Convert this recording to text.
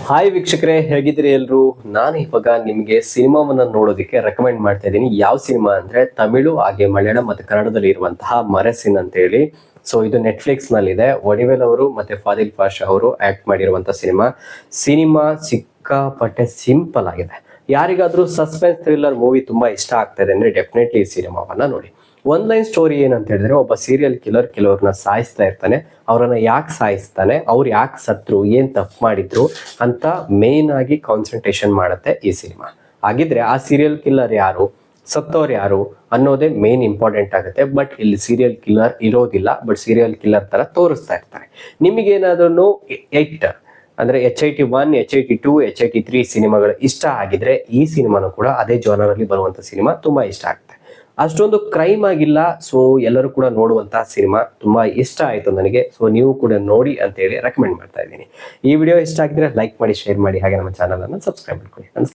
Hi ವೀಕ್ಷಕರೇ, ಹೇಗಿದ್ದೀರಿ ಎಲ್ರು? ನಾನು ಇವಾಗ ನಿಮಗೆ ಸಿನಿಮಾವನ್ನ ನೋಡೋದಕ್ಕೆ ರೆಕಮೆಂಡ್ ಮಾಡ್ತಾ ಇದ್ದೀನಿ. ಯಾವ ಸಿನಿಮಾ ಅಂದ್ರೆ ತಮಿಳು ಹಾಗೆ ಮಲಯಾಳಂ ಮತ್ತು ಕನ್ನಡದಲ್ಲಿ ಇರುವಂತಹ ಮರೆಸಿನ್ ಅಂತ ಹೇಳಿ. ಸೊ ಇದು ನೆಟ್ಫ್ಲಿಕ್ಸ್ ನಲ್ಲಿ ಇದೆ. ವಡಿವೇಲ್ ಅವರು ಮತ್ತೆ ಫಾದಿಲ್ ಪಾಷಾ ಅವರು ಆಕ್ಟ್ ಮಾಡಿರುವಂತಹ ಸಿನಿಮಾ ಸಿಕ್ಕಾಪಟ್ಟೆ ಸಿಂಪಲ್ ಆಗಿದೆ. ಯಾರಿಗಾದ್ರೂ ಸಸ್ಪೆನ್ಸ್ ಥ್ರಿಲ್ಲರ್ ಮೂವಿ ತುಂಬಾ ಇಷ್ಟ ಆಗ್ತಾ ಇದೆ ಅಂದ್ರೆ ಡೆಫಿನೆಟ್ಲಿ ಈ ಸಿನಿಮಾವನ್ನ ನೋಡಿ. ಒನ್ ಲೈನ್ ಸ್ಟೋರಿ ಏನಂತ ಹೇಳಿದ್ರೆ, ಒಬ್ಬ ಸೀರಿಯಲ್ ಕಿಲ್ಲರ್ ಕೆಲವ್ರನ್ನ ಸಾಯಿಸ್ತಾ ಇರ್ತಾನೆ. ಅವರನ್ನ ಯಾಕೆ ಸಾಯಿಸ್ತಾನೆ, ಅವ್ರು ಯಾಕೆ ಸತ್ರು, ಏನ್ ತಪ್ಪು ಮಾಡಿದ್ರು ಅಂತ ಮೇನ್ ಆಗಿ ಕಾನ್ಸಂಟ್ರೇಷನ್ ಮಾಡುತ್ತೆ ಈ ಸಿನಿಮಾ. ಹಾಗಿದ್ರೆ ಆ ಸೀರಿಯಲ್ ಕಿಲ್ಲರ್ ಯಾರು, ಸತ್ತವ್ರು ಯಾರು ಅನ್ನೋದೇ ಮೇನ್ ಇಂಪಾರ್ಟೆಂಟ್ ಆಗುತ್ತೆ. ಬಟ್ ಇಲ್ಲಿ ಸೀರಿಯಲ್ ಕಿಲ್ಲರ್ ಇರೋದಿಲ್ಲ, ಬಟ್ ಸೀರಿಯಲ್ ಕಿಲ್ಲರ್ ತರ ತೋರಿಸ್ತಾ ಇರ್ತಾರೆ. ನಿಮಗೇನಾದ್ರೂ ಅಂದ್ರೆ HIT1, HIT2, HIT3 ಸಿನಿಮಾಗಳು ಇಷ್ಟ ಆಗಿದ್ರೆ ಈ ಸಿನಿಮಾನು ಕೂಡ ಅದೇ ಜಾನರ್ ಅಲ್ಲಿ ಬರುವಂತ ಸಿನಿಮಾ ತುಂಬಾ ಇಷ್ಟ ಆಗುತ್ತೆ. ಅಷ್ಟೊಂದು ಕ್ರೈಮ್ ಆಗಿಲ್ಲ. ಸೊ ಎಲ್ಲರೂ ಕೂಡ ನೋಡುವಂತಹ ಸಿನಿಮಾ ತುಂಬಾ ಇಷ್ಟ ಆಯ್ತು ನನಗೆ. ಸೊ ನೀವು ಕೂಡ ನೋಡಿ ಅಂತ ಹೇಳಿ ರೆಕಮೆಂಡ್ ಮಾಡ್ತಾ ಇದ್ದೀನಿ. ಈ ವಿಡಿಯೋ ಇಷ್ಟ ಆಗಿದ್ರೆ ಲೈಕ್ ಮಾಡಿ, ಶೇರ್ ಮಾಡಿ, ಹಾಗೆ ನಮ್ಮ ಚಾನಲ್ ಅನ್ನು ಸಬ್ಸ್ಕ್ರೈಬ್ ಮಾಡ್ಕೊಳ್ಳಿ.